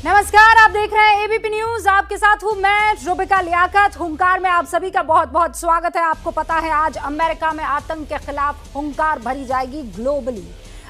नमस्कार, आप देख रहे हैं एबीपी न्यूज। आपके साथ हूं मैं रुबिका लियाकत। हुंकार में आप सभी का बहुत बहुत स्वागत है। आपको पता है आज अमेरिका में आतंक के खिलाफ हुंकार भरी जाएगी ग्लोबली।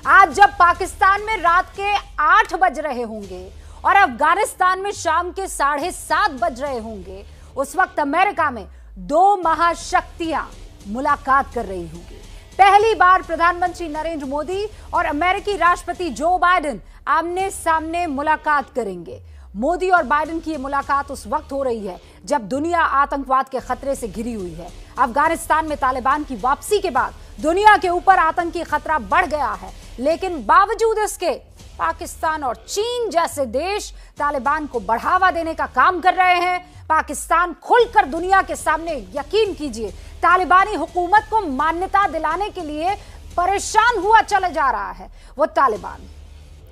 आज जब पाकिस्तान में रात के 8 बज रहे होंगे और अफगानिस्तान में शाम के 7:30 बज रहे होंगे, उस वक्त अमेरिका में दो महाशक्तियां मुलाकात कर रही होंगी। पहली बार प्रधानमंत्री नरेंद्र मोदी और अमेरिकी राष्ट्रपति जो बाइडेन आमने सामने मुलाकात करेंगे। मोदी और बाइडेन की ये मुलाकात उस वक्त हो रही है जब दुनिया आतंकवाद के खतरे से घिरी हुई है। अफगानिस्तान में तालिबान की वापसी के बाद दुनिया के ऊपर आतंकी खतरा बढ़ गया है, लेकिन बावजूद इसके पाकिस्तान और चीन जैसे देश तालिबान को बढ़ावा देने का काम कर रहे हैं। पाकिस्तान खुलकर दुनिया के सामने, यकीन कीजिए, तालिबानी हुकूमत को मान्यता दिलाने के लिए परेशान हुआ चला जा रहा है। वो तालिबान,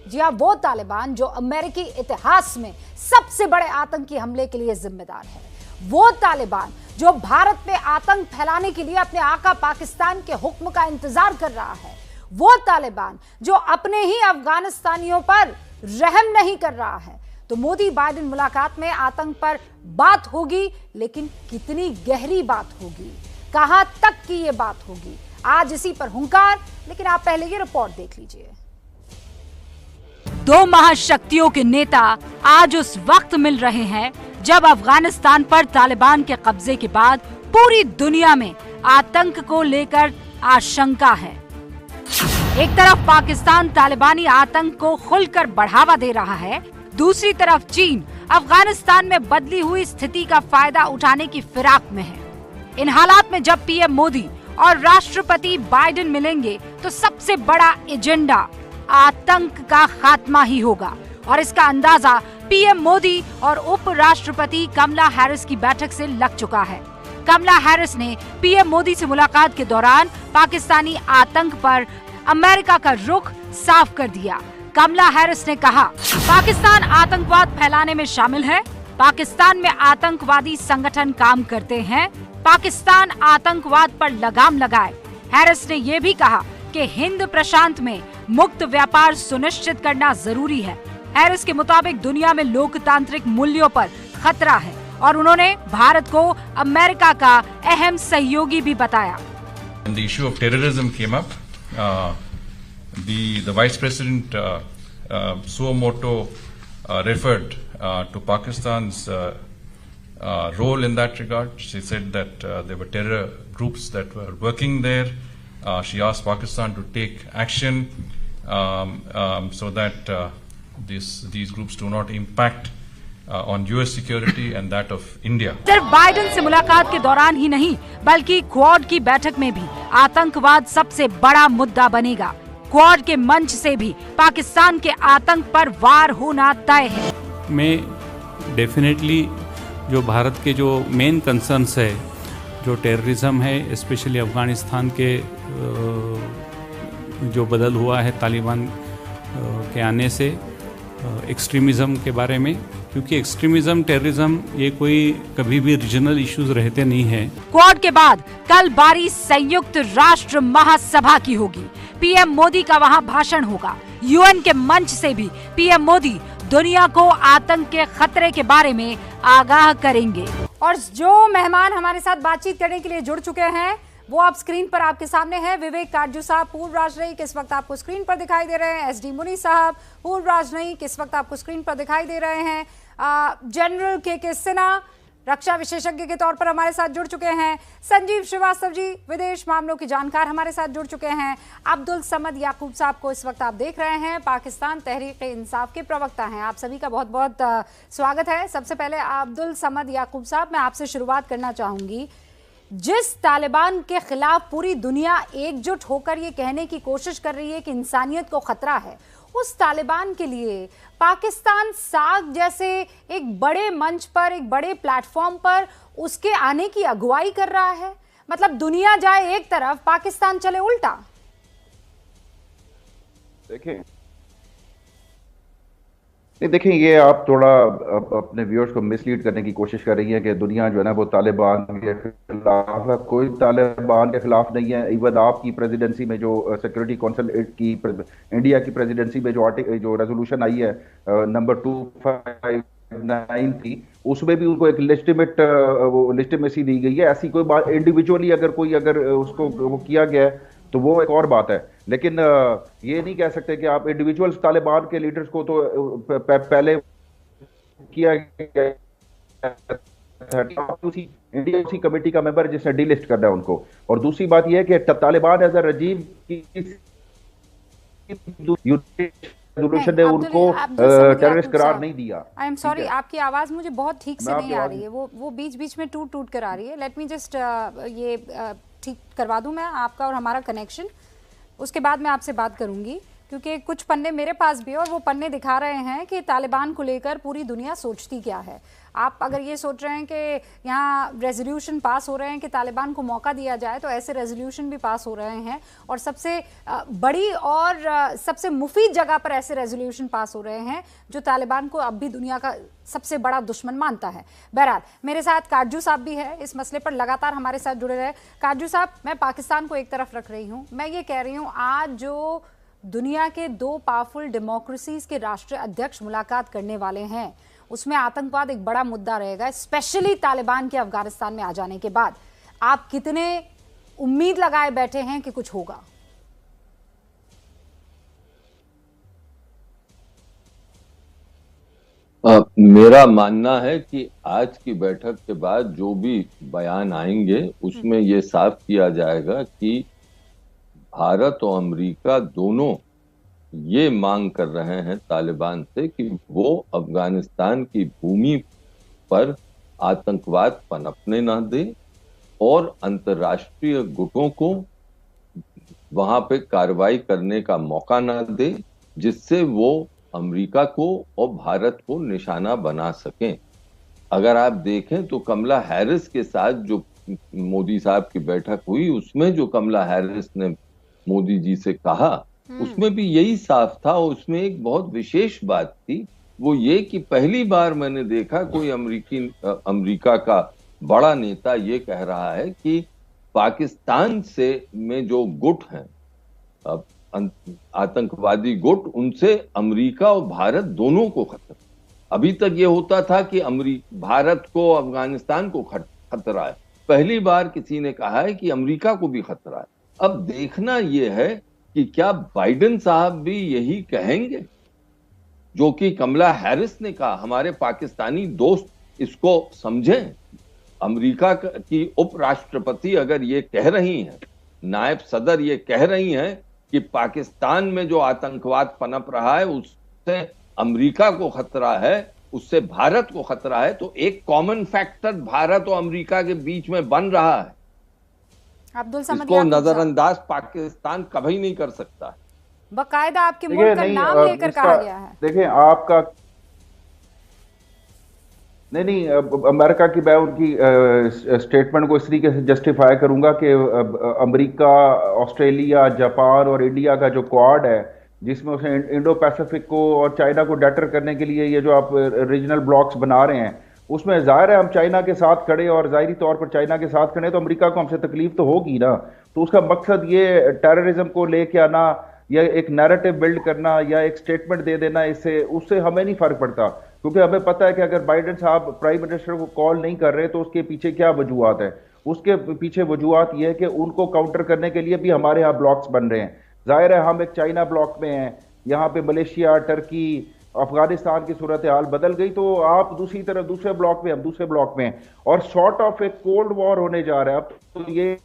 जी हाँ, वो तालिबान जो अमेरिकी इतिहास में सबसे बड़े आतंकी हमले के लिए जिम्मेदार है। वो तालिबान जो भारत में आतंक फैलाने के लिए अपने आका पाकिस्तान के हुक्म का इंतजार कर रहा है। वो तालिबान जो अपने ही अफगानिस्तानियों पर रहम नहीं कर रहा है। तो मोदी बाइडेन मुलाकात में आतंक पर बात होगी, लेकिन कितनी गहरी बात होगी, कहां तक की ये बात होगी, आज इसी पर हुंकार। लेकिन आप पहले ये रिपोर्ट देख लीजिए। दो महाशक्तियों के नेता आज उस वक्त मिल रहे हैं जब अफगानिस्तान पर तालिबान के कब्जे के बाद पूरी दुनिया में आतंक को लेकर आशंका है। एक तरफ पाकिस्तान तालिबानी आतंक को खुलकर बढ़ावा दे रहा है, दूसरी तरफ चीन अफगानिस्तान में बदली हुई स्थिति का फायदा उठाने की फिराक में है। इन हालात में जब पीएम मोदी और राष्ट्रपति बाइडेन मिलेंगे तो सबसे बड़ा एजेंडा आतंक का खात्मा ही होगा। और इसका अंदाजा पीएम मोदी और उपराष्ट्रपति कमला हैरिस की बैठक से लग चुका है। कमला हैरिस ने पीएम मोदी से मुलाकात के दौरान पाकिस्तानी आतंक पर अमेरिका का रुख साफ कर दिया। कमला हैरिस ने कहा, पाकिस्तान आतंकवाद फैलाने में शामिल है, पाकिस्तान में आतंकवादी संगठन काम करते हैं, पाकिस्तान आतंकवाद पर लगाम लगाए। हैरिस ने यह भी कहा कि हिंद प्रशांत में मुक्त व्यापार सुनिश्चित करना जरूरी है। हैरिस के मुताबिक दुनिया में लोकतांत्रिक मूल्यों पर खतरा है और उन्होंने भारत को अमेरिका का अहम सहयोगी भी बताया। The issue of terrorism came up. The Vice President suo moto referred to Pakistan's role in that regard. She said that there were terror groups that were working there. She asked Pakistan to take action so that these groups do not impact on US security and that of India. सिर्फ Biden से मुलाकात के दौरान ही नहीं, बल्कि quad की बैठक में भी आतंकवाद सबसे बड़ा मुद्दा बनेगा। क्वाड के मंच से भी पाकिस्तान के आतंक पर वार होना तय है। मैं डेफिनेटली जो भारत के जो मेन कंसर्न्स है, जो टेररिज्म है, स्पेशली अफगानिस्तान के जो बदल हुआ है तालिबान के आने से, एक्सट्रीमिज़म के बारे में, क्योंकि एक्सट्रीमिज़म, टेररिज्म ये कोई कभी भी रीजनल इश्यूज रहते नहीं है। क्वाड के बाद कल बारी संयुक्त राष्ट्र महासभा की होगी। पीएम मोदी का वहां भाषण होगा। यूएन के मंच से भी पीएम मोदी दुनिया को आतंक के खतरे के बारे में आगाह करेंगे। और जो मेहमान हमारे साथ बातचीत करने के लिए जुड़ चुके हैं वो आप स्क्रीन पर आपके सामने हैं। विवेक काटजू साहब, पूर्व राजनयिक, इस वक्त आपको स्क्रीन पर दिखाई दे रहे हैं। एसडी मुनी साहब, पूर्व राजनयिक, इस वक्त आपको स्क्रीन पर दिखाई दे रहे हैं। जनरल के सिन्हा, रक्षा विशेषज्ञ के तौर पर हमारे साथ जुड़ चुके हैं। संजीव श्रीवास्तव जी, विदेश मामलों की जानकार, हमारे साथ जुड़ चुके हैं। अब्दुल समद याकूब साहब को इस वक्त आप देख रहे हैं, पाकिस्तान तहरीक इंसाफ के प्रवक्ता हैं। आप सभी का बहुत बहुत स्वागत है। सबसे पहले अब्दुल समद याकूब साहब, मैं आपसे शुरुआत करना चाहूंगी। जिस तालिबान के खिलाफ पूरी दुनिया एकजुट होकर ये कहने की कोशिश कर रही है कि इंसानियत को खतरा है, उस तालिबान के लिए पाकिस्तान साग जैसे एक बड़े मंच पर, एक बड़े प्लेटफॉर्म पर उसके आने की अगुवाई कर रहा है। मतलब दुनिया जाए एक तरफ, पाकिस्तान चले उल्टा। देखें, नहीं, देखिए, ये आप थोड़ा अपने व्यूअर्स को मिसलीड करने की कोशिश कर रही हैं कि दुनिया जो है ना वो तालिबान के खिलाफ है। कोई तालिबान के खिलाफ नहीं है। इवन आपकी प्रेसिडेंसी में जो सिक्योरिटी काउंसिल की इंडिया की प्रेसिडेंसी में जो रेजोल्यूशन आई है नंबर 259 थी, उसमें भी उनको एक लिस्टिमेसी दी गई है। ऐसी कोई बात इंडिविजुअली अगर उसको वो किया गया है तो वो एक और बात है। लेकिन ये नहीं कह सकते कि आप इंडिविजुअल्स तालिबान के लीडर्स को तो पहले किया गया था, उसी कमेटी का मेंबर जिसने डीलिस्ट करना है उनको। और दूसरी बात यह है कि तालिबान एज अ रजीम की रेजोल्यूशन ने उनको टेररिस्ट करार नहीं दिया। आई एम सॉरी, आपकी आवाज मुझे बहुत ठीक से नहीं आ रही है, वो बीच बीच में टूट टूट कर आ रही है। लेट मी जस्ट ये ठीक करवा दूं मैं आपका और हमारा कनेक्शन, उसके बाद मैं आपसे बात करूंगी, क्योंकि कुछ पन्ने मेरे पास भी है और वो पन्ने दिखा रहे हैं कि तालिबान को लेकर पूरी दुनिया सोचती क्या है। आप अगर ये सोच रहे हैं कि यहाँ रेजोल्यूशन पास हो रहे हैं कि तालिबान को मौका दिया जाए, तो ऐसे रेजोल्यूशन भी पास हो रहे हैं और सबसे बड़ी और सबसे मुफीद जगह पर ऐसे रेजोल्यूशन पास हो रहे हैं जो तालिबान को अब भी दुनिया का सबसे बड़ा दुश्मन मानता है। बहरहाल, मेरे साथ काजू साहब भी है, इस मसले पर लगातार हमारे साथ जुड़े रहे। काजू साहब, मैं पाकिस्तान को एक तरफ रख रही हूँ, मैं ये कह रही हूँ आज जो दुनिया के दो पावरफुल डेमोक्रेसीज के राष्ट्रीय अध्यक्ष मुलाकात करने वाले हैं, उसमें आतंकवाद एक बड़ा मुद्दा रहेगा, स्पेशली तालिबान के अफगानिस्तान में आ जाने के बाद। आप कितने उम्मीद लगाए बैठे हैं कि कुछ होगा? मेरा मानना है कि आज की बैठक के बाद जो भी बयान आएंगे उसमें ये साफ किया जाएगा कि भारत और अमेरिका दोनों ये मांग कर रहे हैं तालिबान से कि वो अफगानिस्तान की भूमि पर आतंकवाद पनपने ना दे और अंतर्राष्ट्रीय गुटों को वहां पे कार्रवाई करने का मौका ना दे, जिससे वो अमेरिका को और भारत को निशाना बना सकें। अगर आप देखें तो कमला हैरिस के साथ जो मोदी साहब की बैठक हुई, उसमें जो कमला हैरिस ने मोदी जी से कहा, उसमें भी यही साफ था। उसमें एक बहुत विशेष बात थी, वो ये कि पहली बार मैंने देखा कोई अमेरिका का बड़ा नेता ये कह रहा है कि पाकिस्तान से में जो गुट हैं, आतंकवादी गुट, उनसे अमेरिका और भारत दोनों को खतरा। अभी तक ये होता था कि भारत को अफगानिस्तान को खतरा है, पहली बार किसी ने कहा है कि अमेरिका को भी खतरा है। अब देखना यह है कि क्या बाइडेन साहब भी यही कहेंगे जो कि कमला हैरिस ने कहा। हमारे पाकिस्तानी दोस्त इसको समझें। अमेरिका की उपराष्ट्रपति अगर ये कह रही हैं, नायब सदर ये कह रही हैं कि पाकिस्तान में जो आतंकवाद पनप रहा है उससे अमेरिका को खतरा है, उससे भारत को खतरा है, तो एक कॉमन फैक्टर भारत और अमेरिका के बीच में बन रहा है। अब्दुल समद, इसको नजरअंदाज पाकिस्तान कभी नहीं कर सकता। बकायदा आपके मुल्क का नाम लेकर कहा गया है। देखें, आपका नहीं, अमेरिका की मैं उनकी स्टेटमेंट को इस तरीके से जस्टिफाई करूंगा कि अमेरिका, ऑस्ट्रेलिया, जापान और इंडिया का जो क्वाड है, जिसमें उसने इंडो पैसिफिक को और चाइना को डैटर करने के लिए ये जो आप रीजनल ब्लॉक्स बना रहे हैं, उसमें जाहिर है हम चाइना के साथ खड़े और जाहिरी तौर पर चाइना के साथ खड़े तो अमेरिका को हमसे तकलीफ तो होगी ना। तो उसका मकसद ये टेररिज्म को लेके आना या एक नैरेटिव बिल्ड करना या एक स्टेटमेंट दे देना, उससे हमें नहीं फर्क पड़ता, क्योंकि हमें पता है कि अगर बाइडेन साहब प्राइम मिनिस्टर को कॉल नहीं कर रहे तो उसके पीछे क्या वजूहत है। उसके पीछे वजूहत ये है कि उनको काउंटर करने के लिए भी हमारे यहाँ ब्लॉक्स बन रहे हैं। जाहिर है हम एक चाइना ब्लॉक में हैं, यहाँ पे मलेशिया, टर्की, अफगानिस्तान की सूरत हाल बदल गई तो आप दूसरी तरफ दूसरे ब्लॉक में, हम दूसरे ब्लॉक में, और शॉर्ट ऑफ एक कोल्ड वॉर होने जा रहा है। अब तो ये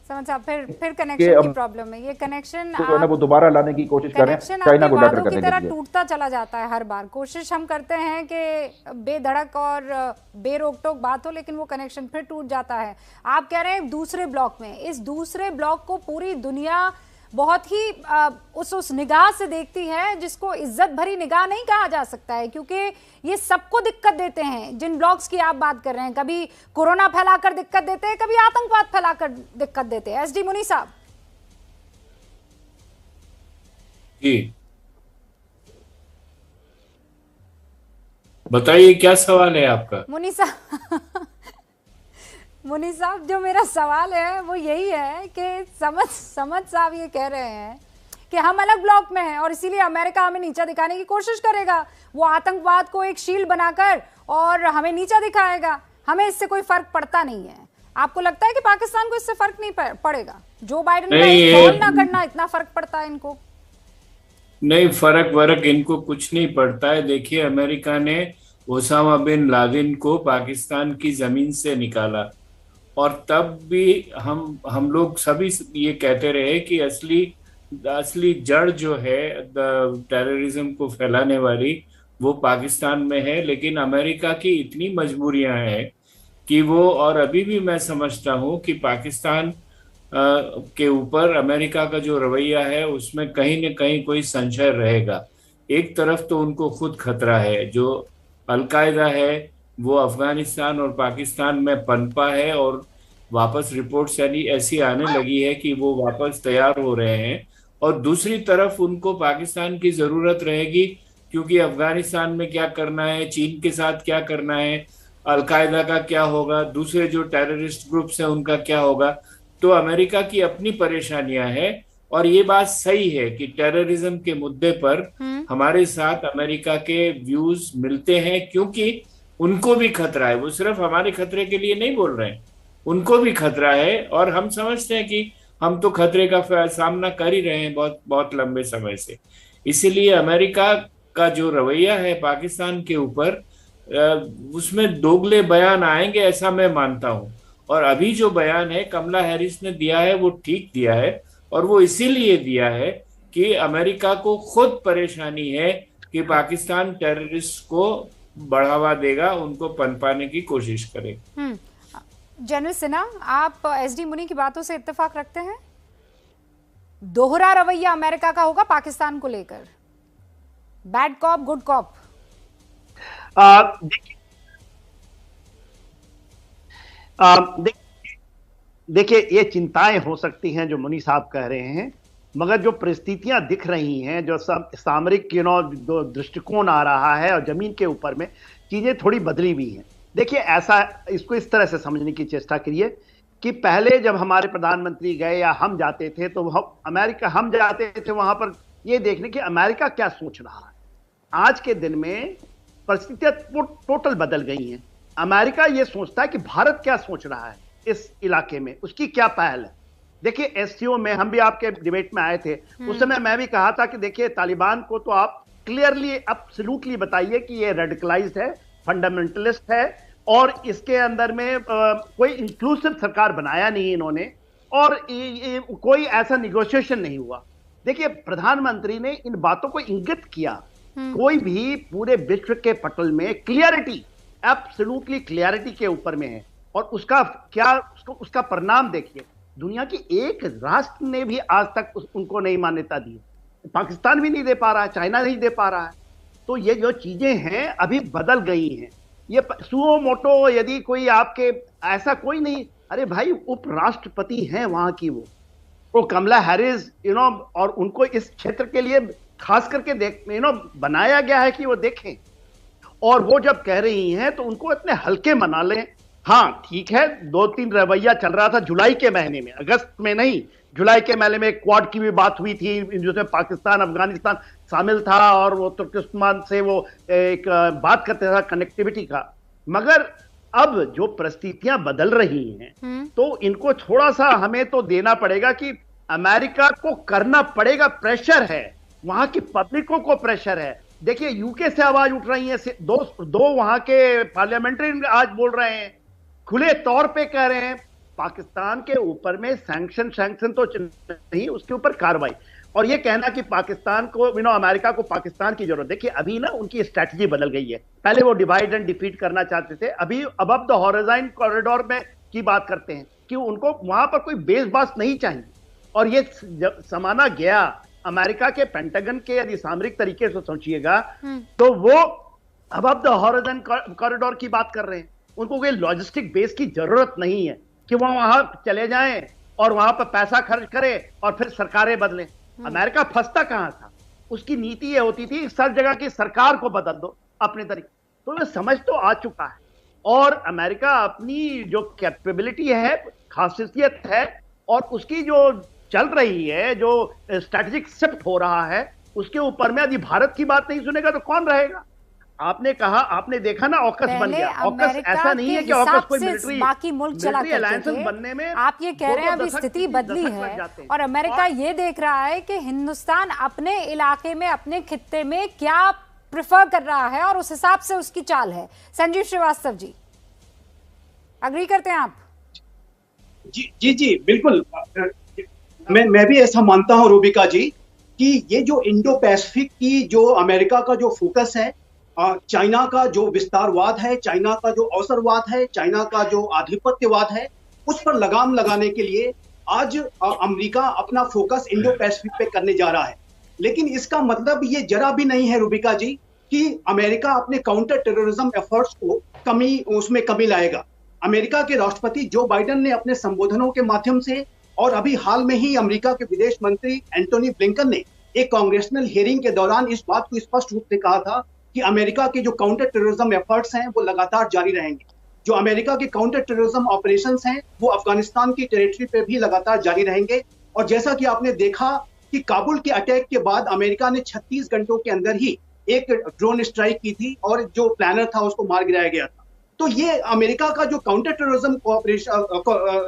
समझ साहब, फिर कनेक्शन की प्रॉब्लम है। ये कनेक्शन जो है वो दोबारा लाने की कोशिश कर रहे हैं, चाइना को डटर करने के लिए टूटता चला जाता है हर बार। कोशिश हम करते हैं कि बेधड़क और बेरोक टोक बात हो, लेकिन वो कनेक्शन फिर टूट जाता है। आप कह रहे हैं दूसरे ब्लॉक में, इस दूसरे ब्लॉक को पूरी दुनिया बहुत ही उस निगाह से देखती है जिसको इज्जत भरी निगाह नहीं कहा जा सकता है, क्योंकि ये सबको दिक्कत देते हैं। जिन ब्लॉक्स की आप बात कर रहे हैं, कभी कोरोना फैलाकर दिक्कत देते हैं, कभी आतंकवाद फैलाकर दिक्कत देते हैं। एसडी मुनी साहब, जी बताइए क्या सवाल है आपका। मुनी साहब जो मेरा सवाल है वो यही है कि समझ साहब ये कह रहे हैं कि हम अलग ब्लॉक में हैं और इसीलिए अमेरिका हमें नीचा दिखाने की कोशिश करेगा। वो आतंकवाद को एक शील्ड बनाकर और हमें नीचा दिखाएगा। हमें इससे कोई फर्क पड़ता नहीं है। आपको लगता है कि पाकिस्तान को इससे फर्क नहीं पड़ेगा? जो बाइडेन का फोन ना करना इतना फर्क पड़ता है इनको? नहीं, फर्क इनको कुछ नहीं पड़ता है। देखिए, अमेरिका ने ओसामा बिन लादेन को पाकिस्तान की जमीन से निकाला और तब भी हम लोग सभी ये कहते रहे कि असली जड़ जो है टेररिज्म को फैलाने वाली वो पाकिस्तान में है। लेकिन अमेरिका की इतनी मजबूरियां हैं कि वो, और अभी भी मैं समझता हूं कि पाकिस्तान के ऊपर अमेरिका का जो रवैया है उसमें कहीं न कहीं कोई संशय रहेगा। एक तरफ तो उनको खुद खतरा है, जो अलकायदा है वो अफगानिस्तान और पाकिस्तान में पनपा है और वापस रिपोर्ट्स ऐसी आने लगी है कि वो वापस तैयार हो रहे हैं। और दूसरी तरफ उनको पाकिस्तान की जरूरत रहेगी, क्योंकि अफगानिस्तान में क्या करना है, चीन के साथ क्या करना है, अलकायदा का क्या होगा, दूसरे जो टेररिस्ट ग्रुप्स हैं उनका क्या होगा। तो अमेरिका की अपनी परेशानियां हैं और ये बात सही है कि टेररिज्म के मुद्दे पर हमारे साथ अमेरिका के व्यूज मिलते हैं, क्योंकि उनको भी खतरा है। वो सिर्फ हमारे खतरे के लिए नहीं बोल रहे हैं, उनको भी खतरा है। और हम समझते हैं कि हम तो खतरे का सामना कर ही रहे हैं बहुत बहुत लंबे समय से। इसीलिए अमेरिका का जो रवैया है पाकिस्तान के ऊपर, उसमें दोगले बयान आएंगे ऐसा मैं मानता हूं। और अभी जो बयान है कमला हैरिस ने दिया है वो ठीक दिया है, और वो इसीलिए दिया है कि अमेरिका को खुद परेशानी है कि पाकिस्तान टेररिस्ट को बढ़ावा देगा, उनको पनपाने की कोशिश करेगा। जनरल सिन्हा, आप एसडी मुनी की बातों से इत्तेफाक रखते हैं? दोहरा रवैया अमेरिका का होगा पाकिस्तान को लेकर, बैड कॉप गुड कॉप? देखिए, ये चिंताएं हो सकती हैं जो मुनी साहब कह रहे हैं, मगर जो परिस्थितियां दिख रही हैं, जो सामरिक जो दृष्टिकोण आ रहा है और जमीन के ऊपर में चीजें थोड़ी बदली हुई हैं। देखिए, ऐसा इसको इस तरह से समझने की चेष्टा करिए कि पहले जब हमारे प्रधानमंत्री गए या हम जाते थे तो हम जाते थे वहां पर ये देखने कि अमेरिका क्या सोच रहा है। आज के दिन में परिस्थितियां टोटल बदल गई हैं। अमेरिका ये सोचता है कि भारत क्या सोच रहा है इस इलाके में, उसकी क्या पहल है। देखिए, एससीओ में हम भी आपके डिबेट में आए थे, उस समय मैं भी कहा था कि देखिए, तालिबान को तो आप क्लियरली एब्सोल्युटली बताइए कि ये रेडिकलाइज्ड है, फंडामेंटलिस्ट है, और इसके अंदर में कोई इंक्लूसिव सरकार बनाया नहीं इन्होंने, और कोई ऐसा निगोशिएशन नहीं हुआ। देखिए, प्रधानमंत्री ने इन बातों को इंगित किया। कोई भी पूरे विश्व के पटल में क्लियरिटी, एब्सोल्युटली क्लियरिटी के ऊपर में है, और उसका परिणाम देखिए। दुनिया की एक राष्ट्र ने भी आज तक उनको नहीं मान्यता दी। पाकिस्तान भी नहीं दे पा रहा है, चाइना नहीं दे पा रहा है। तो ये जो चीजें हैं अभी बदल गई हैं। ये सुओ मोटो, यदि कोई आपके ऐसा कोई नहीं, अरे भाई उपराष्ट्रपति हैं वहां की, वो कमला हैरिस, और उनको इस क्षेत्र के लिए खास करके बनाया गया है कि वो देखें। और वो जब कह रही हैं तो उनको इतने हल्के मना लें। हाँ ठीक है, 2-3 रवैया चल रहा था जुलाई के महीने में, अगस्त में नहीं, जुलाई के महीने में क्वाड की भी बात हुई थी जिसमें पाकिस्तान अफगानिस्तान शामिल था, और वो तुर्कस्तान से वो एक बात करते था कनेक्टिविटी का। मगर अब जो परिस्थितियां बदल रही हैं तो इनको थोड़ा सा हमें तो देना पड़ेगा कि अमेरिका को करना पड़ेगा, प्रेशर है, वहां की पब्लिकों को प्रेशर है। देखिए, यूके से आवाज उठ रही है, दो वहां के पार्लियामेंट्री आज बोल रहे हैं, खुले तौर पे कह रहे हैं पाकिस्तान के ऊपर में सैंक्शन तो नहीं, उसके ऊपर कार्रवाई। और ये कहना कि पाकिस्तान को अमेरिका को पाकिस्तान की जरूरत, देखिए अभी ना उनकी स्ट्रैटेजी बदल गई है। पहले वो डिवाइड एंड डिफीट करना चाहते थे, अभी अबव द हॉरिजॉन कॉरिडोर में की बात करते हैं कि उनको वहां पर कोई बेस बास नहीं चाहिए। और ये समाना गया अमेरिका के पेंटागन के, यदि सामरिक तरीके से सोचिएगा तो वो अबव द हॉरिजॉन कॉरिडोर की बात कर रहे हैं। उनको कोई लॉजिस्टिक बेस की जरूरत नहीं है कि वो वहां चले जाएं और वहां पर पैसा खर्च करें और फिर सरकारें बदलें। अमेरिका फंसता कहां था? उसकी नीति ये होती थी सब जगह की सरकार को बदल दो अपने तरीके। तो ये समझ तो आ चुका है, और अमेरिका अपनी जो कैपेबिलिटी है, खासियत है, और उसकी जो चल रही है, जो स्ट्रेटेजिक शिफ्ट हो रहा है, उसके ऊपर में यदि भारत की बात नहीं सुनेगा तो कौन रहेगा? आपने कहा, आपने देखा ना, ऑकस बन गया। ऑकस ऐसा नहीं है कि ऑकस कोई मिलिट्री बाकी मुल्क चला करते थे। बनने में आप ये कह रहे हैं अभी स्थिति बदली है, और अमेरिका ये देख रहा है कि हिंदुस्तान अपने इलाके में, अपने खित्ते में क्या प्रिफर कर रहा है, और उस हिसाब से उसकी चाल है। संजीव श्रीवास्तव जी, अग्री करते हैं आप? जी बिल्कुल। मैं भी ऐसा मानता हूं रूबिका जी कि ये जो इंडो पैसिफिक की जो अमेरिका का जो फोकस है, चाइना का जो विस्तारवाद है, चाइना का जो अवसरवाद है, चाइना का जो आधिपत्यवाद है, उस पर लगाम लगाने के लिए आज अमेरिका अपना फोकस इंडो पैसिफिक पे करने जा रहा है। लेकिन इसका मतलब ये जरा भी नहीं है रूबिका जी कि अमेरिका अपने काउंटर टेररिज्म एफर्ट्स को उसमें कमी लाएगा। अमेरिका के राष्ट्रपति जो बाइडेन ने अपने संबोधनों के माध्यम से, और अभी हाल में ही अमेरिका के विदेश मंत्री एंटोनी ब्लिंकन ने एक कांग्रेसनल हियरिंग के दौरान इस बात को स्पष्ट रूप से कहा था कि अमेरिका के जो काउंटर टेररिज्म एफर्ट्स हैं वो लगातार जारी रहेंगे। जो अमेरिका के काउंटर टेररिज्म ऑपरेशंस हैं वो अफगानिस्तान की टेरिटरी पे भी लगातार जारी रहेंगे। और जैसा कि आपने देखा कि काबुल के अटैक के बाद अमेरिका ने 36 घंटों के अंदर ही एक ड्रोन स्ट्राइक की थी और जो प्लानर था उसको मार गिराया गया था। तो ये अमेरिका का जो काउंटर टेररिज्म कोऑपरेशन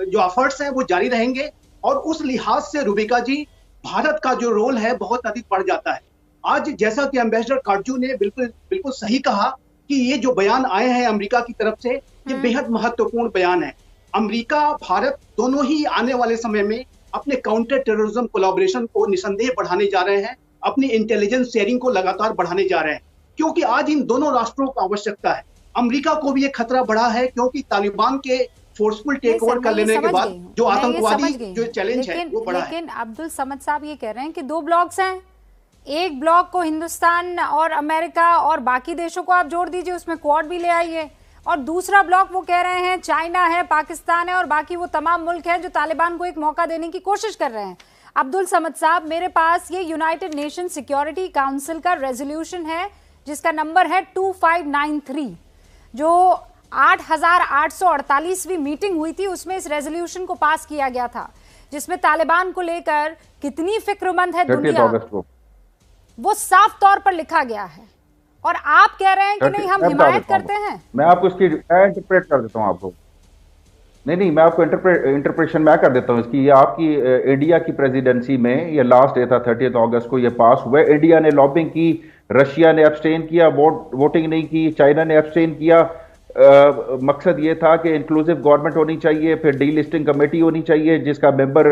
जो एफर्ट्स हैं वो जारी रहेंगे। और उस लिहाज से रूबिका जी, भारत का जो रोल है बहुत अधिक बढ़ जाता है। आज जैसा कि एम्बेसडर काटजू ने बिल्कुल सही कहा कि ये जो बयान आए हैं अमेरिका की तरफ से, ये बेहद महत्वपूर्ण बयान है। अमेरिका भारत दोनों ही आने वाले समय में अपने काउंटर टेररिज्म कोलैबोरेशन को निसंदेह बढ़ाने जा रहे हैं, अपनी इंटेलिजेंस शेयरिंग को लगातार बढ़ाने जा रहे हैं, क्योंकि आज इन दोनों राष्ट्रों को आवश्यकता है। अमेरिका को भी ये खतरा बढ़ा है क्योंकि तालिबान के फोर्सफुल टेक ओवर कर लेने के बाद जो आतंकवादी जो चैलेंज है वो बड़ा है। लेकिन अब्दुल समद साहब ये कह रहे हैं कि दो ब्लॉक्स हैं, एक ब्लॉक को हिंदुस्तान और अमेरिका और बाकी देशों को आप जोड़ दीजिए, उसमें क्वाड भी ले आइए, और दूसरा ब्लॉक वो कह रहे हैं चाइना है, पाकिस्तान है और बाकी वो तमाम मुल्क हैं जो तालिबान को एक मौका देने की कोशिश कर रहे हैं। अब्दुल समद साहब, मेरे पास ये यूनाइटेड नेशन सिक्योरिटी काउंसिल का रेजोल्यूशन है जिसका नंबर है 2593, जो 8848वीं मीटिंग हुई थी, उसमें इस रेजोल्यूशन को पास किया गया था, जिसमें तालिबान को लेकर कितनी फिक्रमंद है दुनिया वो साफ तौर पर लिखा गया है। और आप कह रहे हैं कि नहीं, हम हिमायत करते हैं। मैं आपको इसकी इंटरप्रेट कर देता हूं आपको। नहीं, मैं आपको इंटरप्रेशन मैं कर देता हूं इसकी। ये आपकी इंडिया की प्रेसिडेंसी में ये लास्ट डे था 30 अगस्त को ये पास हुआ। इंडिया ने लॉबिंग की, रशिया ने एब्सटेन किया, वोटिंग नहीं की, चाइना ने एब्सटेन किया। मकसद ये था कि इंक्लूसिव गवर्नमेंट होनी चाहिए, फिर डी लिस्टिंग कमेटी होनी चाहिए जिसका मेंबर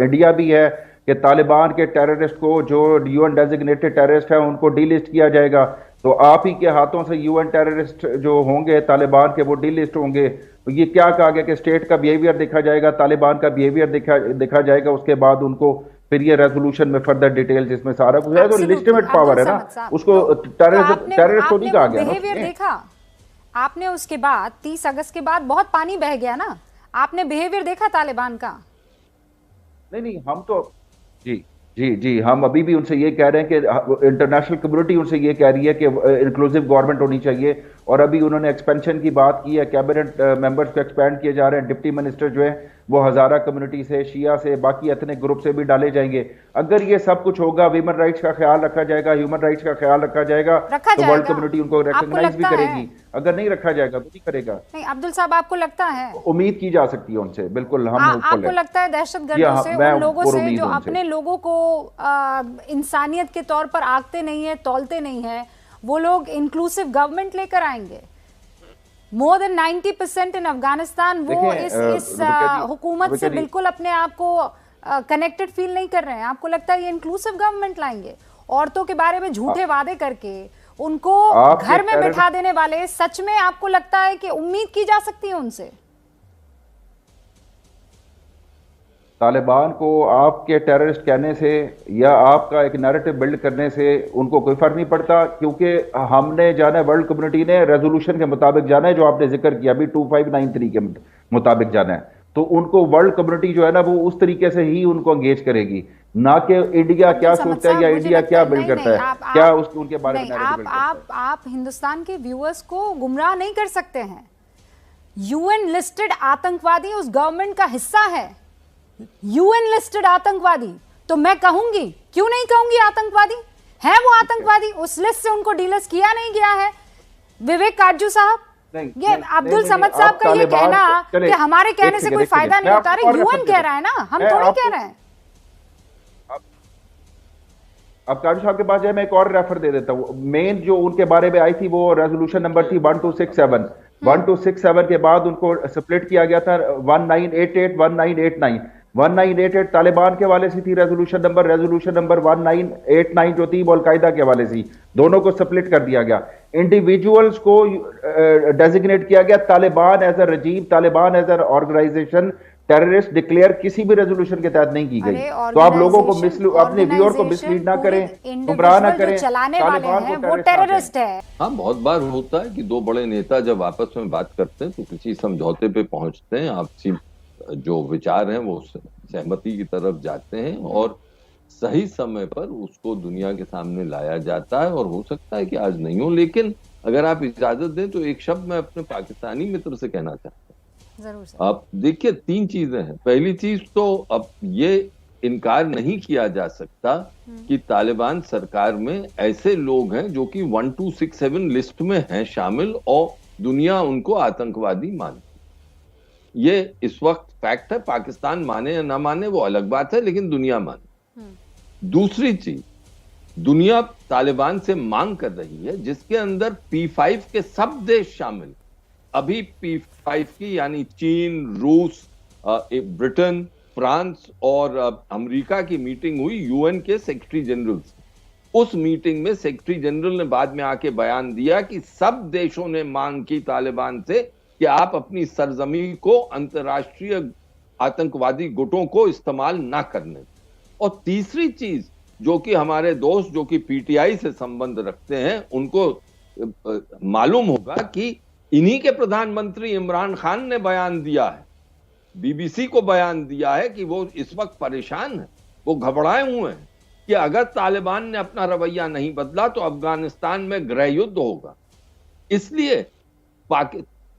इंडिया भी है, कि तालिबान के टेररिस्ट को, जो यूएन डेजिग्नेटेड टेररिस्ट है, उनको डी लिस्ट किया जाएगा। तो आप ही के हाथों से यूएन टेररिस्ट जो होंगे तालिबान के वो डी लिस्ट होंगे। तो ये क्या कहा गया कि स्टेट का बिहेवियर देखा जाएगा, तालिबान का बिहेवियर देखा जाएगा, उसके बाद उनको फिर ये रेजोल्यूशन में फर्दर डिटेल जिसमें सारा कुछ है। तो लिस्टिमेट पावर है ना, उसको टेररिस्ट को नहीं कहा गया। बिहेवियर देखा आपने, उसके बाद 30 अगस्त के बाद बहुत पानी बह गया ना, आपने बिहेवियर देखा तालिबान का? नहीं, हम तो जी हम अभी भी उनसे ये कह रहे हैं कि इंटरनेशनल कम्युनिटी उनसे ये कह रही है कि इंक्लूसिव गवर्नमेंट होनी चाहिए। और अभी उन्होंने एक्सपेंशन की बात की है, कैबिनेट मेंबर्स को एक्सपेंड किए जा रहे हैं। डिप्टी मिनिस्टर जो है वो हजारा कम्युनिटी से, शिया से, बाकी एथनिक ग्रुप से भी डाले जाएंगे। अगर ये सब कुछ होगा, ह्यूमन राइट्स का ख्याल रखा जाएगा, ह्यूमन राइट्स का ख्याल रखा जाएगा तो वर्ल्ड कम्युनिटी उनको रिकॉग्नाइज भी करेगी। अगर नहीं रखा जाएगा तो नहीं करेगा। नहीं, अब्दुल साहब, आपको लगता है? उम्मीद की जा सकती है उनसे, बिल्कुल। हम आपको लगता है दहशतगर्दों से, उन लोगों से जो अपने लोगों को इंसानियत के तौर पर आंकते नहीं है, तौलते नहीं है, वो लोग इंक्लूसिव गवर्नमेंट लेकर आएंगे? मोर देन 90% इन अफगानिस्तान वो इस हुकूमत से बिल्कुल अपने आप को कनेक्टेड फील नहीं कर रहे हैं। आपको लगता है ये इंक्लूसिव गवर्नमेंट लाएंगे? औरतों के बारे में झूठे वादे करके उनको घर में बैठा देने वाले, सच में आपको लगता है कि उम्मीद की जा सकती है उनसे? तालिबान को आपके टेररिस्ट कहने से या आपका एक नैरेटिव बिल्ड करने से उनको कोई फर्क नहीं पड़ता, क्योंकि हमने जाना है, वर्ल्ड कम्युनिटी ने रेजोल्यूशन के मुताबिक जाना है, जो आपने जिक्र किया अभी 2593 के मुताबिक जाना है। तो उनको वर्ल्ड कम्युनिटी जो है ना वो उस तरीके से ही उनको एंगेज करेगी, ना कि इंडिया क्या सोचता है या इंडिया क्या बिल्ड करता है, क्या उनके बारे में आप हिंदुस्तान के व्यूअर्स को गुमराह नहीं कर सकते हैं। यूएन लिस्टेड आतंकवादी उस गवर्नमेंट का हिस्सा है, यूएन लिस्टेड आतंकवादी। तो मैं कहूंगी, क्यों नहीं कहूंगी आतंकवादी है वो आतंकवादी, उस लिस्ट से उनको डिलिस्ट किया नहीं गया है। विवेक काटजू साहब, ये अब्दुल समद साहब का ये कहना कि हमारे कहने से कोई फायदा नहीं होता, अरे यूएन कह रहा है ना, हम थोड़ी कह रहे हैं। अब काजू साहब के पास है, मैं एक और रेफर दे देता हूँ। मेन जो उनके बारे में आई थी वो रेजोल्यूशन नंबर थी 1267। 1267 के बाद उनको स्प्लिट किया गया था 1988, 1989। 1988 तालिबान के हवाले से थी रेजोल्यूशन नंबर 1989 जो थी वो अलकायदा के हवाले से, दोनों को स्प्लिट कर दिया गया। इंडिविजुअल्स को डेजिग्नेट किया गया, Taliban as a regime, Taliban as a organization terrorist declare किसी भी रेजोल्यूशन के तहत नहीं की गई। तो आप लोगों को अपने व्यूअर को मिसलीड ना करें, गुमराह ना करें, चलाने वाले हैं वो टेररिस्ट है। हाँ, बहुत बार होता है कि दो बड़े नेता जब आपस में बात करते हैं तो किसी समझौते पे पहुंचते हैं, आपसी जो विचार हैं वो सहमति की तरफ जाते हैं और सही समय पर उसको दुनिया के सामने लाया जाता है। और हो सकता है कि आज नहीं हो, लेकिन अगर आप इजाजत दें तो एक शब्द मैं अपने पाकिस्तानी मित्र से कहना चाहता हूँ। जरूर सर। अब देखिए, तीन चीजें हैं। पहली चीज तो अब ये इनकार नहीं किया जा सकता कि तालिबान सरकार में ऐसे लोग हैं जो कि 1267 लिस्ट में हैं शामिल और दुनिया उनको आतंकवादी मानती। ये इस वक्त फैक्ट है, पाकिस्तान माने या ना माने वो अलग बात है, लेकिन दुनिया माने। दूसरी चीज, दुनिया तालिबान से मांग कर रही है जिसके अंदर P5 के सब देश शामिल। अभी P5 की यानी चीन, रूस, ब्रिटेन, फ्रांस और अमेरिका की मीटिंग हुई यूएन के सेक्रेटरी जनरल से। उस मीटिंग में सेक्रेटरी जनरल ने बाद में आके बयान दिया कि सब देशों ने मांग की तालिबान से कि आप अपनी सरजमी को अंतर्राष्ट्रीय आतंकवादी गुटों को इस्तेमाल ना करने। और तीसरी चीज जो कि हमारे दोस्त जो कि पीटीआई से संबंध रखते हैं उनको मालूम होगा कि इन्हीं के प्रधानमंत्री इमरान खान ने बयान दिया है, बीबीसी को बयान दिया है कि वो इस वक्त परेशान है, वो घबराए हुए हैं कि अगर तालिबान ने अपना रवैया नहीं बदला तो अफगानिस्तान में गृह युद्ध होगा। इसलिए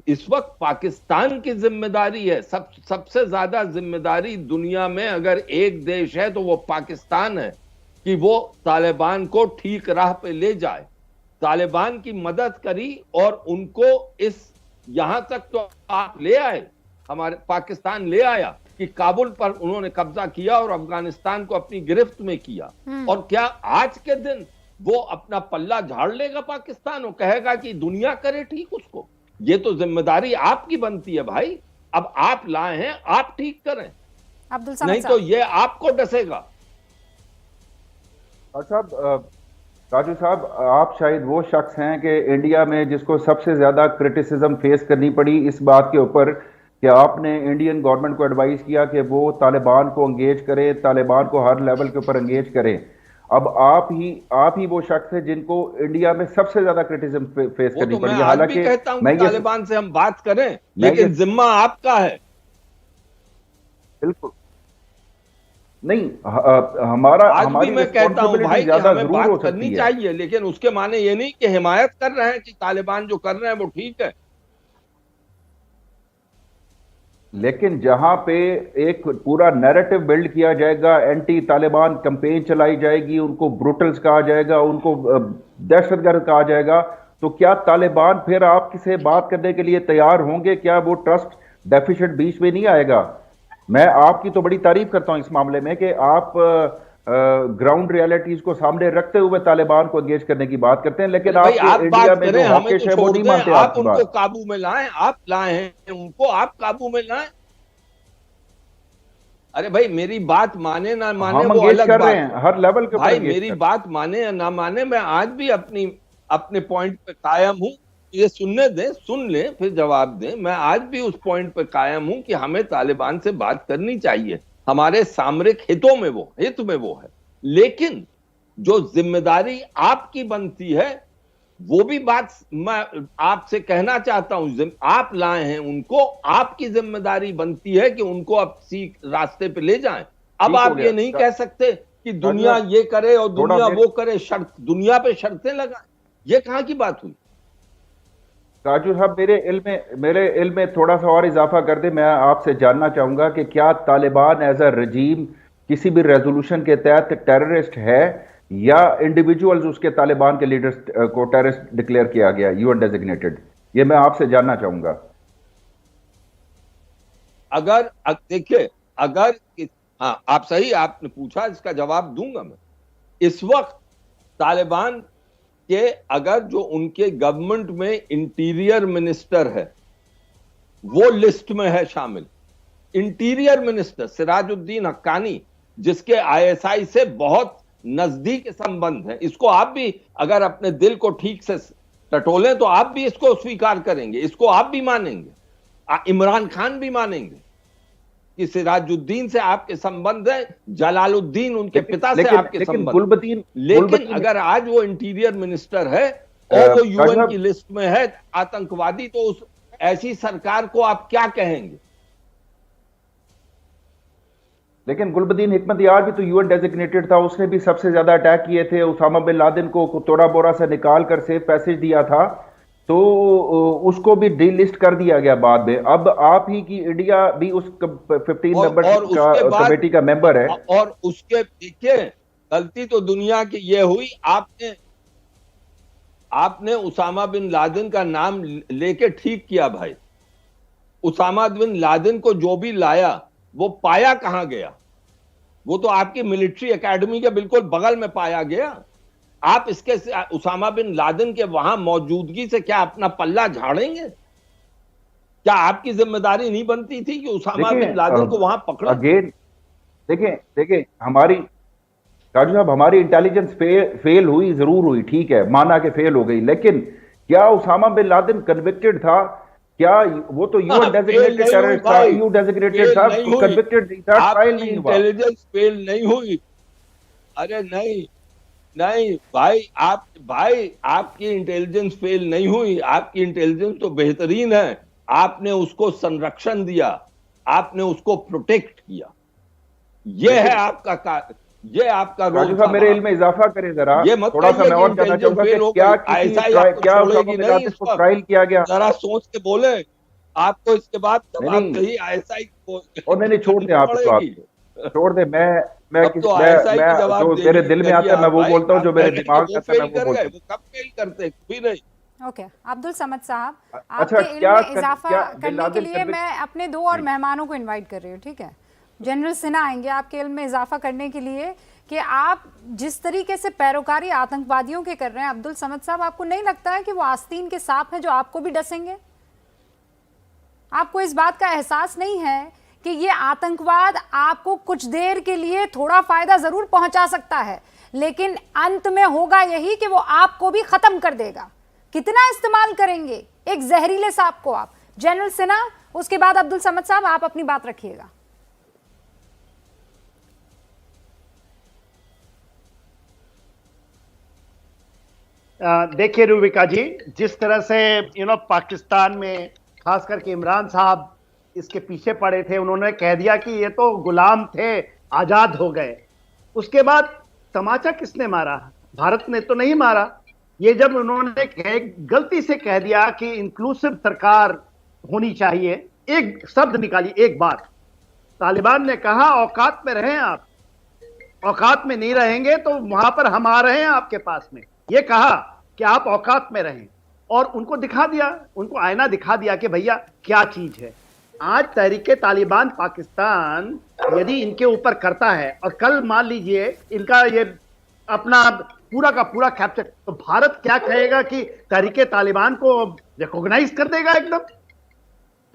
इस वक्त पाकिस्तान की जिम्मेदारी है, सबसे ज्यादा जिम्मेदारी दुनिया में अगर एक देश है तो वो पाकिस्तान है कि वो तालिबान को ठीक राह पे ले जाए, तालिबान की मदद करी और उनको इस यहां तक तो आप ले आए, हमारे पाकिस्तान ले आया कि काबुल पर उन्होंने कब्जा किया और अफगानिस्तान को अपनी गिरफ्त में किया। और क्या आज के दिन वो अपना पल्ला झाड़ लेगा पाकिस्तान और कहेगा कि दुनिया करे ठीक उसको? ये तो जिम्मेदारी आपकी बनती है भाई। अब आप लाए हैं, आप ठीक करें, अब्दुल समद नहीं तो ये आपको डसेगा। राजू साहब, आप शायद वो शख्स हैं कि इंडिया में जिसको सबसे ज्यादा क्रिटिसिज्म फेस करनी पड़ी इस बात के ऊपर कि आपने इंडियन गवर्नमेंट को एडवाइस किया कि वो तालिबान को एंगेज करे, तालिबान को हर लेवल के ऊपर एंगेज करे। अब आप ही वो शख्स है जिनको इंडिया में सबसे ज्यादा क्रिटिसिज्म फेस करनी पड़ी। हालांकि मैं तालिबान से हम बात करें, लेकिन जिम्मा आपका है। बिल्कुल नहीं, हमारा आज भी मैं कहता हूं भाई कि हमें बात करनी चाहिए, लेकिन उसके माने ये नहीं कि हिमायत कर रहे हैं कि तालिबान जो कर रहे हैं वो ठीक है। लेकिन जहां पे एक पूरा नैरेटिव बिल्ड किया जाएगा, एंटी तालिबान कैंपेन चलाई जाएगी, उनको ब्रूटल्स कहा जाएगा, उनको दहशतगर्द कहा जाएगा, तो क्या तालिबान फिर आपसे बात करने के लिए तैयार होंगे? क्या वो ट्रस्ट डेफिसिट बीच में नहीं आएगा? मैं आपकी तो बड़ी तारीफ करता हूं इस मामले में कि आप ग्राउंड रियलिटीज को सामने रखते हुए तालिबान को एंगेज करने की बात करते हैं, लेकिन आप इंडिया में जो हॉकिश है वो नहीं मानते। आप उनको काबू में लाएं, आप लाए हैं उनको, आप काबू में लाएं। अरे भाई, मेरी बात माने ना माने वो अलग कर रहे हैं, हर लेवल के भाई मेरी बात माने या ना माने, मैं आज भी अपने पॉइंट पे कायम हूं। ये सुनने दें, सुन लें फिर जवाब दें। मैं आज भी उस पॉइंट पे कायम हूं कि हमें तालिबान से बात करनी चाहिए, हमारे सामरिक हितों में हित में वो है। लेकिन जो जिम्मेदारी आपकी बनती है वो भी बात मैं आपसे कहना चाहता हूं, आप लाए हैं उनको, आपकी जिम्मेदारी बनती है कि उनको आप सीख रास्ते पे ले जाएं। अब आप ये नहीं कह सकते कि दुनिया ये करे और दुनिया वो करे, शर्त दुनिया पे शर्तें लगाएं। ये कहां की बात हुई? राजू साहब, मेरे इल्म में थोड़ा सा और इजाफा कर दे। मैं आपसे जानना चाहूंगा कि क्या तालिबान एज अ रजीम किसी भी रेजोल्यूशन के तहत टेररिस्ट है, या इंडिविजुअल्स उसके तालिबान के लीडर्स को टेररिस्ट डिक्लेयर किया गया, यूएन डेजिग्नेटेड? ये मैं आपसे जानना चाहूंगा। अगर देखिए, अगर हाँ, आप सही आपने पूछा, इसका जवाब दूंगा मैं। इस वक्त तालिबान के अगर जो उनके गवर्नमेंट में इंटीरियर मिनिस्टर है वो लिस्ट में है शामिल, इंटीरियर मिनिस्टर सिराजुद्दीन हक्कानी, जिसके आईएसआई से बहुत नजदीक संबंध है, इसको आप भी अगर अपने दिल को ठीक से टटोलें तो आप भी इसको स्वीकार करेंगे, इसको आप भी मानेंगे, इमरान खान भी मानेंगे कि सिराजुद्दीन से आपके संबंध है, जलालुद्दीन उनके पिता से आपके संबंध। लेकिन अगर आज वो इंटीरियर मिनिस्टर है और वो यूएन की लिस्ट में है आतंकवादी, तो उस ऐसी सरकार को आप क्या कहेंगे? लेकिन गुलबदीन हिकमत यार भी तो यूएन डेजिग्नेटेड था, उसने भी सबसे ज्यादा अटैक किए थे, उसामा बिन लादेन को तोड़ा बोरा से निकाल कर सेफ पैसेज दिया था, तो उसको भी डीलिस्ट कर दिया गया बाद में। अब आप ही की इंडिया भी उस 15 मेंबर कमेटी का मेंबर है। और उसके देखिए, गलती तो दुनिया की ये हुई, आपने उसामा बिन लादेन का नाम लेके ठीक किया भाई। उसामा बिन लादेन को जो भी लाया वो पाया कहां गया? वो तो आपकी मिलिट्री एकेडमी के बिल्कुल बगल में पाया गया। आप इसके उसामा बिन लादेन के वहां मौजूदगी से क्या अपना पल्ला झाड़ेंगे? क्या आपकी जिम्मेदारी नहीं बनती थी कि उसामा बिन लादेन को वहां पकड़ो? अगेन देखिए हमारी राजू साहब, हमारी इंटेलिजेंस फेल हुई, जरूर हुई, ठीक है, माना कि फेल हो गई, लेकिन क्या उसामा बिन लादेन कन्विक्टेड था? क्या वो तो यूएन डेजिग्नेटेड टेररिस्ट था, यूएन डेजिग्नेटेड था, कन्विक्टेड नहीं था, ट्रायल नहीं हुआ। इंटेलिजेंस फेल नहीं हुई। अरे नहीं भाई, आपकी इंटेलिजेंस फेल नहीं हुई, आपकी इंटेलिजेंस तो बेहतरीन है। आपने उसको संरक्षण दिया, आपने उसको प्रोटेक्ट किया। ये है आपका रोल। राजू साहब, मेरे इल्म में इजाफा करें जरा, थोड़ा सा मैं और जानना चाहूंगा कि क्या ट्रायल किया गया? जरा सोच के बोले, आपको इसके बाद आईएसआई को नहीं छोड़ दे, आप इस बात छोड़ दे। मैं जो मेरे दिल में आता है मैं वो बोलता हूँ, जो मेरे दिमाग में आता है मैं वो बोलता हूँ। कब फेल करते भी नहीं। ओके, अब्दुल समद साहब, आपके इल्म में इजाफा करने के लिए मैं अपने 2 और मेहमानों को इनवाइट कर रही हूँ, ठीक है? जनरल सिन्हा आएंगे आपके इल्म में इजाफा करने के लिए कि आप जिस तरीके से पैरोकारी आतंकवादियों के कर रहे हैं, अब्दुल समद साहब, आपको नहीं लगता है कि वो आस्तीन के सांप हैं जो आपको भी डसेंगे? आपको इस बात का एहसास नहीं है कि ये आतंकवाद आपको कुछ देर के लिए थोड़ा फायदा जरूर पहुंचा सकता है, लेकिन अंत में होगा यही कि वो आपको भी खत्म कर देगा। कितना इस्तेमाल करेंगे एक जहरीले सांप को आप? जनरल सिन्हा, उसके बाद अब्दुल समद साहब, आप अपनी बात रखिएगा। देखिए रूबिका जी, जिस तरह से पाकिस्तान में खास करके इमरान साहब इसके पीछे पड़े थे, उन्होंने कह दिया कि ये तो गुलाम थे, आजाद हो गए। उसके बाद तमाचा किसने मारा? भारत ने तो नहीं मारा। ये जब उन्होंने गलती से कह दिया कि इंक्लूसिव सरकार होनी चाहिए, एक शब्द निकाली, एक बात तालिबान ने कहा औकात में रहें आप, औकात में नहीं रहेंगे तो वहां पर हम आ रहे हैं आपके पास में। ये कहा कि आप औकात में रहें, और उनको दिखा दिया, उनको आईना दिखा दिया कि भैया क्या चीज है। आज तहरीके तालिबान पाकिस्तान यदि इनके ऊपर करता है और कल मान लीजिए इनका ये अपना पूरा का पूरा कैप्चर, तो भारत क्या कहेगा कि तहरीके तालिबान को रिकॉग्नाइज कर देगा एकदम?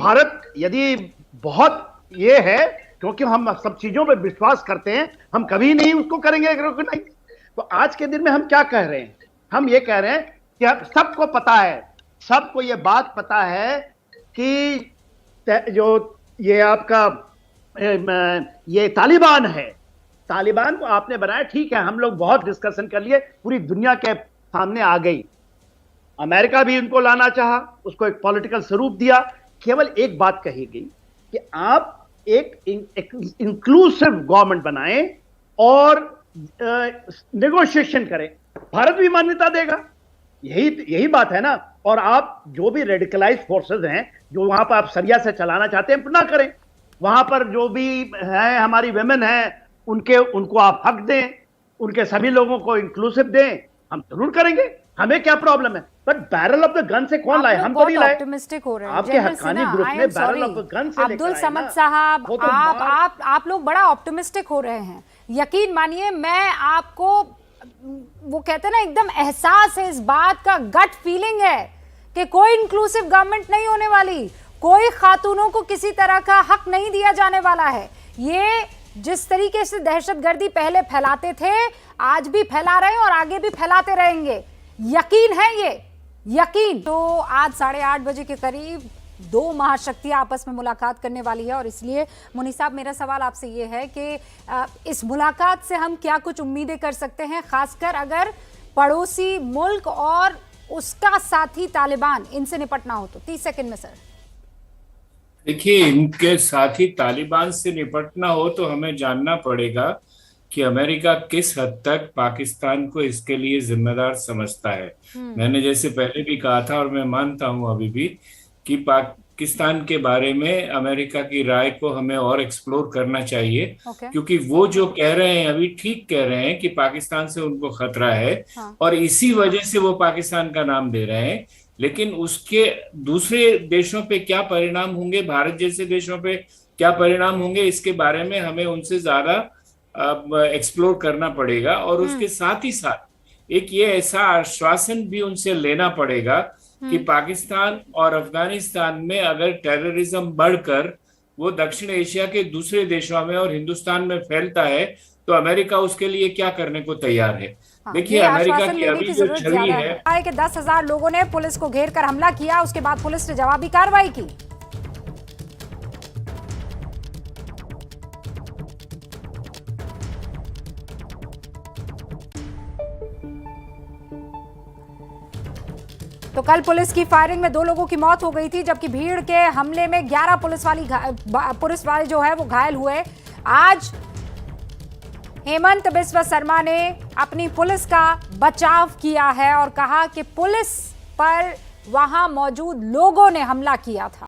भारत यदि बहुत ये है, क्योंकि हम सब चीजों पर विश्वास करते हैं, हम कभी नहीं उसको करेंगे रिकॉग्नाइज। तो आज के दिन में हम क्या कह रहे हैं? हम ये कह रहे हैं कि सबको पता है, सबको ये बात पता है कि जो ये आपका ये तालिबान है, तालिबान को आपने बनाया, ठीक है, हम लोग बहुत डिस्कशन कर लिए, पूरी दुनिया के सामने आ गई, अमेरिका भी उनको लाना चाहा, उसको एक पॉलिटिकल स्वरूप दिया। केवल एक बात कही गई कि आप एक इंक्लूसिव गवर्नमेंट बनाएं और नेगोशिएशन करें, भारत भी मान्यता देगा। यही बात है ना। और आप जो भी रेडिकलाइज फोर्सेस हैं जो वहां पर आप सरिया से चलाना चाहते हैं, ना करें। वहां पर जो भी हैं, हमारी वेमेन हैं, उनको आप हक दें, उनके सभी लोगों को इंक्लूसिव दें, हम जरूर करेंगे। हमें क्या प्रॉब्लम है? But barrel of the gun से कौन लाए? हम तो नहीं लाए। ऑप्टिमिस्टिक हो रहे हैं आपके हक्कानी ग्रुप ने बैरल ऑफ द गन से अब्दुल समद साहब, आप लोग बड़ा ऑप्टिमिस्टिक हो रहे हैं। यकीन मानिए, मैं आपको, वो कहते हैं ना, एकदम एहसास है इस बात का, गट फीलिंग है कि कोई इंक्लूसिव गवर्नमेंट नहीं होने वाली, कोई खातूनों को किसी तरह का हक नहीं दिया जाने वाला है। ये जिस तरीके से दहशतगर्दी पहले फैलाते थे, आज भी फैला रहे हैं और आगे भी फैलाते रहेंगे। यकीन है ये, यकीन। तो आज 8:30 बजे के करीब दो महाशक्तियां आपस में मुलाकात करने वाली है और इसलिए मुनी साहब, मेरा सवाल आपसे ये है कि इस मुलाकात से हम क्या कुछ उम्मीदें कर सकते हैं, खासकर अगर पड़ोसी मुल्क और उसका साथी तालिबान, इनसे निपटना हो तो? 30 सेकंड में सर। देखिए, इनके साथी तालिबान से निपटना हो तो हमें जानना पड़ेगा कि अमेरिका किस हद तक पाकिस्तान को इसके लिए जिम्मेदार समझता है। मैंने जैसे पहले भी कहा था और मैं मानता हूं अभी भी कि पाकिस्तान के बारे में अमेरिका की राय को हमें और एक्सप्लोर करना चाहिए। क्योंकि वो जो कह रहे हैं अभी ठीक कह रहे हैं कि पाकिस्तान से उनको खतरा है और इसी वजह से वो पाकिस्तान का नाम दे रहे हैं। लेकिन उसके दूसरे देशों पे क्या परिणाम होंगे, भारत जैसे देशों पे क्या परिणाम होंगे, इसके बारे में हमें उनसे ज्यादा एक्सप्लोर करना पड़ेगा। और उसके साथ ही साथ एक ये ऐसा आश्वासन भी उनसे लेना पड़ेगा कि पाकिस्तान और अफगानिस्तान में अगर टेररिज्म बढ़कर वो दक्षिण एशिया के दूसरे देशों में और हिंदुस्तान में फैलता है तो अमेरिका उसके लिए क्या करने को तैयार है। देखिए, अमेरिका की अभी जो छवि है कि 10,000 लोगों ने पुलिस को घेर कर हमला किया, उसके बाद पुलिस ने जवाबी कार्रवाई की। तो कल पुलिस की फायरिंग में 2 लोगों की मौत हो गई थी, जबकि भीड़ के हमले में 11 पुलिस वाले जो है वो घायल हुए। आज हेमंत बिस्वा शर्मा ने अपनी पुलिस का बचाव किया है और कहा कि पुलिस पर वहां मौजूद लोगों ने हमला किया था।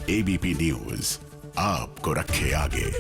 एबीपी न्यूज आपको रखे आगे।